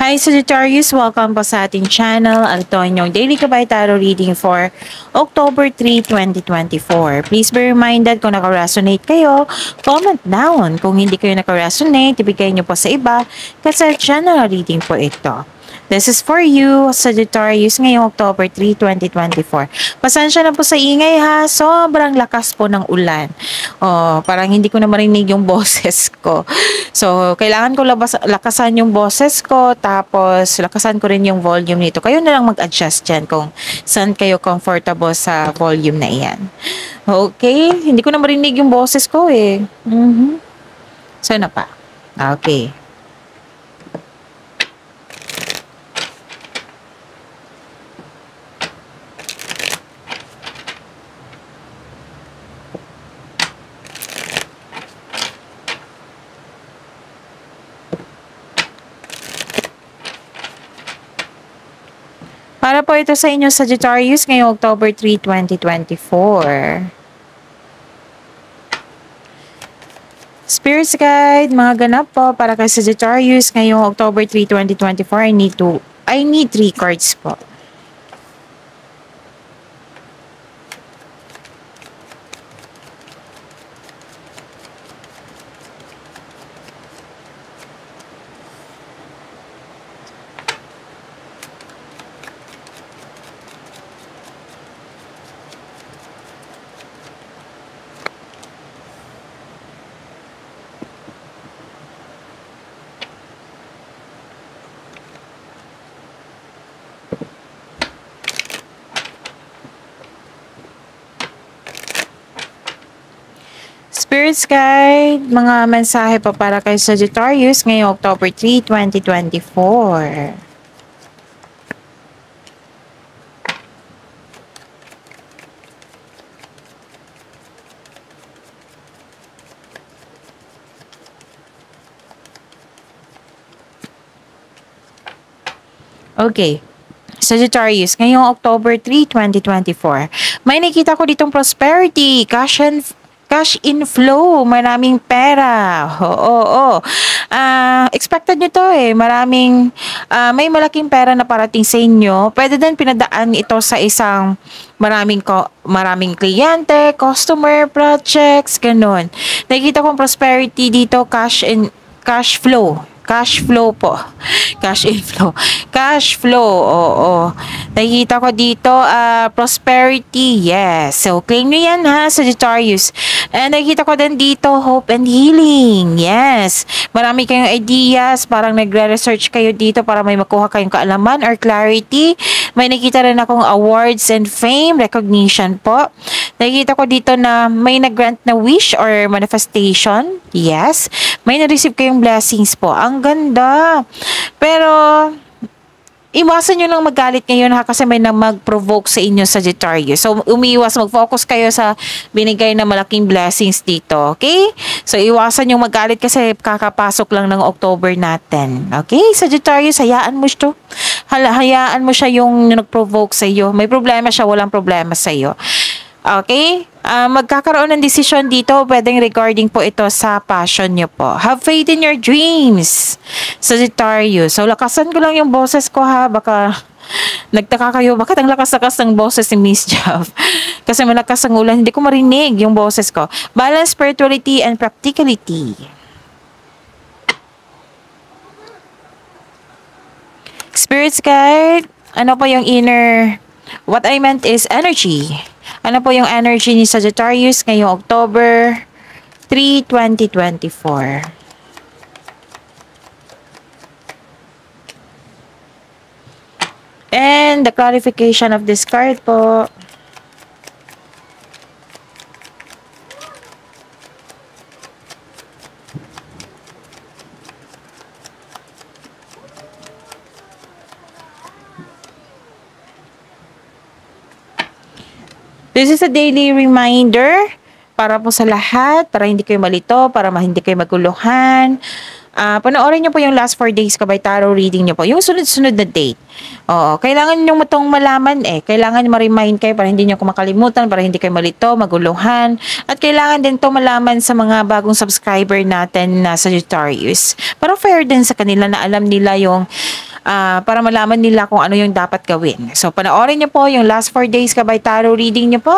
Hi Sagittarius! Welcome po sa ating channel. Ito inyong Daily Gabay Tarot Reading for October 3, 2024. Please be reminded kung naka-resonate kayo, comment down. Kung hindi kayo naka-resonate, ibigay nyo po sa iba kasi general reading po ito. This is for you, Sagittarius, ngayong October 3, 2024. Pasensya na po sa ingay ha, sobrang lakas po ng ulan. Parang hindi ko na marinig yung boses ko. So, kailangan ko lakasan yung boses ko, tapos lakasan ko rin yung volume nito. Kayo na lang mag-adjust dyan kung saan kayo comfortable sa volume na iyan. Okay, hindi ko na marinig yung boses ko eh. Sana pa. Okay. Para po ito sa inyo, Sagittarius, ngayong October 3, 2024. Spirits Guide, mga ganap po para kay Sagittarius ngayong October 3, 2024. I need 3 cards po. Spirits Guide, mga mensahe pa para kay Sagittarius ngayong October 3, 2024. Okay. Sagittarius, ngayong October 3, 2024. May nakita ko ditong prosperity, cash inflow, maraming pera. Oo. Expected nyo to eh. May malaking pera na parating sa inyo. Pwede din pinadaan ito sa isang maraming kliyente, customer, projects, ganun. Nakikita kong prosperity dito, cash flow. Cash flow po. Cash inflow. Cash flow. Oo. Nakikita ko dito, prosperity. Yes. So, claim nyo yan ha, Sagittarius. And nakikita ko din dito, hope and healing. Yes. Marami kayong ideas. Parang nagre-research kayo dito para may makuha kayong kaalaman or clarity. May nakita rin akong awards and fame, recognition po. Nakikita ko dito na may nag-grant na wish or manifestation. Yes. May na-receive kayong blessings po. Ang ganda. Pero, iwasan nyo lang magalit ngayon ha kasi may na mag-provoke sa inyo, Sagittarius. So, mag-focus kayo sa binigay na malaking blessings dito. Okay? So, iwasan nyo magalit kasi kakapasok lang ng October natin. Okay? Sagittarius, hayaan mo siya. Hayaan mo siya yung nag-provoke sa iyo. May problema siya, walang problema sa iyo. Okay? Magkakaroon ng desisyon dito, pwedeng regarding po ito sa passion nyo po. Have faith in your dreams, Sagittarius. So, lakasan ko lang yung boses ko ha. Baka nagtaka kayo, bakit ang lakas-lakas ng boses ni Miss Jav? Kasi malakas ang ulan, hindi ko marinig yung boses ko. Balance, spirituality, and practicality. Spirits Guide, ano po yung inner, what I meant is energy. Ano po yung energy ni Sagittarius ngayong October 3, 2024? And the clarification of this card po. This is a daily reminder para po sa lahat, para hindi kayo malito, para hindi kayo maguluhan. Panoorin nyo po yung last 4 days Gabay Tarot reading nyo po. Yung sunod-sunod na date. Kailangan nyo itong malaman eh. Kailangan ma-remind kayo para hindi nyo makalimutan, para hindi kayo malito, maguluhan. At kailangan din to malaman sa mga bagong subscriber natin na Sagittarius. Para fair din sa kanila na alam nila yung para malaman nila kung ano yung dapat gawin. So, panoorin niyo po yung last 4 days kabay tarot reading niyo po.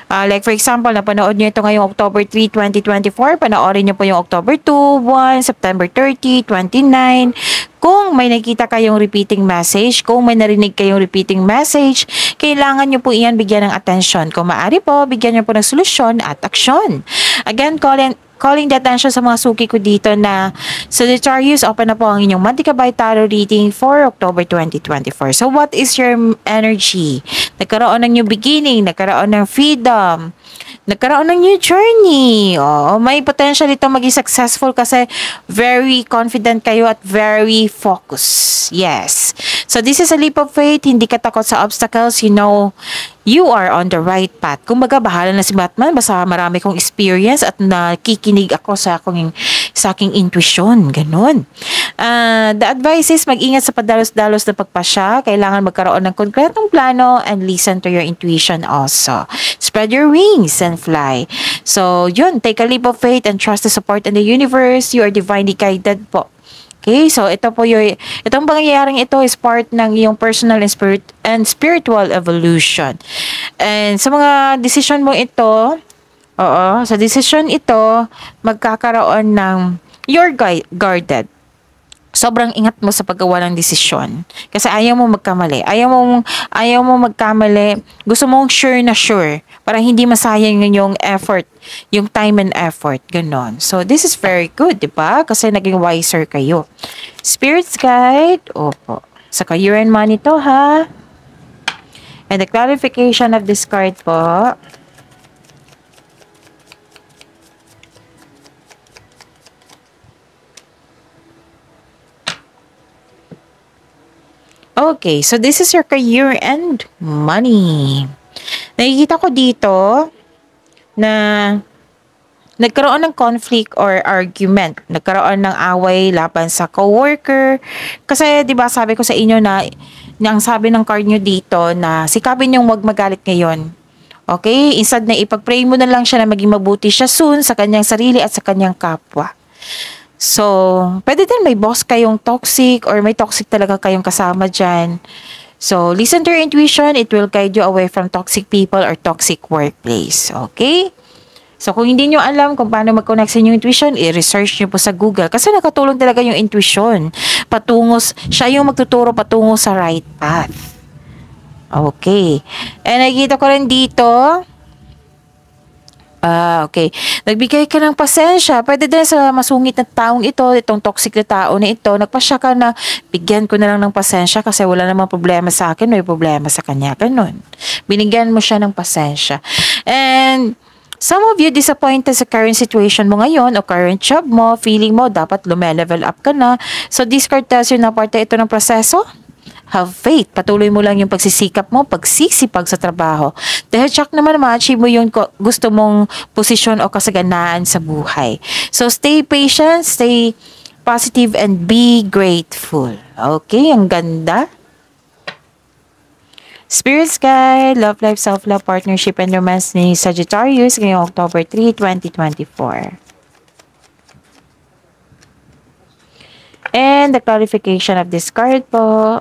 Like for example, napanood nyo ito ngayong October 3, 2024. Panoorin nyo po yung October 2, 1, September 30, 29. Kung may nakita kayong repeating message, kung may narinig kayong repeating message, kailangan nyo po iyan bigyan ng atensyon. Kung maaari po, bigyan nyo po ng solusyon at aksyon. Again, calling the attention sa mga suki ko dito na Sagittarius, open na po ang inyong monthly kabay tarot reading for October 2024. So what is your energy? Nagkaroon ng new beginning, nagkaroon ng freedom, nagkaroon ng new journey. Oh, may potential ito maging successful kasi very confident kayo at very focused. Yes. So this is a leap of faith. Hindi ka takot sa obstacles. You know, you are on the right path. Kumbaga, bahala na si Batman. Basta marami kong experience at nakikinig ako sa aking intuition. Ganun. The advice is mag-ingat sa padalos-dalos na pagpasya. Kailangan magkaroon ng konkretong plano and listen to your intuition also. Spread your wings and fly. So, yun. Take a leap of faith and trust the support in the universe. You are divinely guided po. Okay, so itong pangyayaring ito is part ng iyong personal and spiritual evolution. And sa mga decision mo ito, sa decision ito, magkakaroon ng you're guarded. Sobrang ingat mo sa paggawa ng desisyon. Kasi ayaw mo magkamali. Ayaw mo magkamali. Gusto mong sure na sure. Para hindi masayang yung effort. Yung time and effort. Ganon. So, this is very good, di ba? Kasi naging wiser kayo. Spirits guide. Opo. Sa career and money to, ha? And the clarification of this card po. Okay, so this is your career and money. Nakikita ko dito na nagkaroon ng conflict or argument. Nagkaroon ng away laban sa coworker. Kasi 'di ba sabi ko sa inyo na ang sabi ng card nyo dito na sikapin yung wag magalit ngayon. Okay? Instead na ipag-pray mo na lang siya na maging mabuti siya soon sa kanyang sarili at sa kanyang kapwa. So, pwede din may boss kayong toxic or may toxic talaga kayong kasama dyan. So, listen to your intuition. It will guide you away from toxic people or toxic workplace. Okay? So, kung hindi nyo alam kung paano mag-connect sa inyong intuition, i-research nyo po sa Google. Kasi nakatulong talaga yung intuition. Siya yung magtuturo patungo sa right path. Okay. And nakikita ko rin dito, okay. Nagbigay ka ng pasensya. Pwede din sa masungit na taong ito, itong toxic na tao na ito, nagpasya ka na bigyan ko na lang ng pasensya kasi wala namang problema sa akin, may problema sa kanya. Ganun. Binigyan mo siya ng pasensya. And some of you disappointed sa current situation mo ngayon o current job mo, feeling mo dapat lume-level up ka na. So this card tells you na parte ito ng proseso. Have faith. Patuloy mo lang yung pagsisikap mo, pagsisipag sa trabaho. Dahil check naman ma-achieve mo yung gusto mong posisyon o kasaganaan sa buhay. So, stay patient, stay positive, and be grateful. Okay, ang ganda. Spirit Guide, Love Life, Self-Love, Partnership, and Romance ni Sagittarius ngayong October 3, 2024. And the clarification of this card po.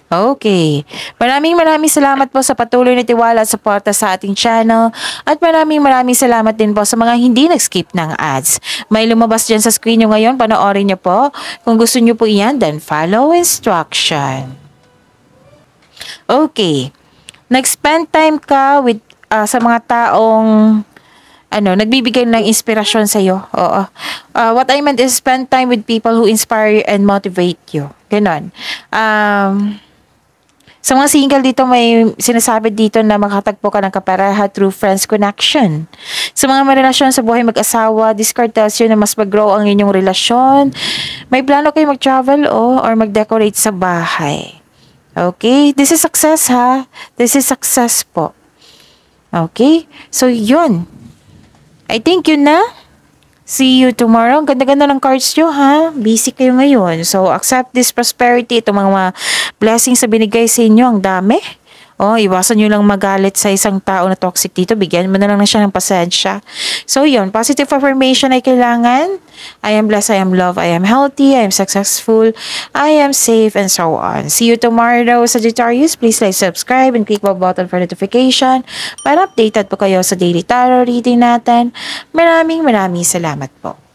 Okay. Maraming salamat po sa patuloy na tiwala at suporta sa ating channel. At maraming salamat din po sa mga hindi nag-skip ng ads. May lumabas dyan sa screen nyo ngayon. Panoorin nyo po. Kung gusto nyo po iyan, then follow instruction. Okay. Nag-spend time ka with sa mga taong nagbibigay ng inspirasyon sa iyo. Oo. What I meant is spend time with people who inspire you and motivate you. Ganon. Sa mga single dito, may sinasabi dito na makatagpo ka ng kapareha through friends connection. Sa mga relasyon sa buhay mag-asawa, this card tells you na mas mag-grow ang inyong relasyon. May plano kayo mag-travel or mag-decorate sa bahay. Okay? This is success, ha? This is success po. Okay? So, yun. I think yun na. See you tomorrow. Ganda-ganda ng cards nyo, ha? Busy kayo ngayon. So, accept this prosperity. Itong mga blessings na binigay sa inyo, ang dami. Iwasan nyo lang magalit sa isang tao na toxic dito. Bigyan mo na lang siya ng pasensya. So, yun. Positive affirmation ay kailangan. I am blessed, I am loved, I am healthy, I am successful, I am safe, and so on. See you tomorrow, Sagittarius. Please like, subscribe, and click the button for notification para updated po kayo sa daily tarot reading natin. Maraming salamat po.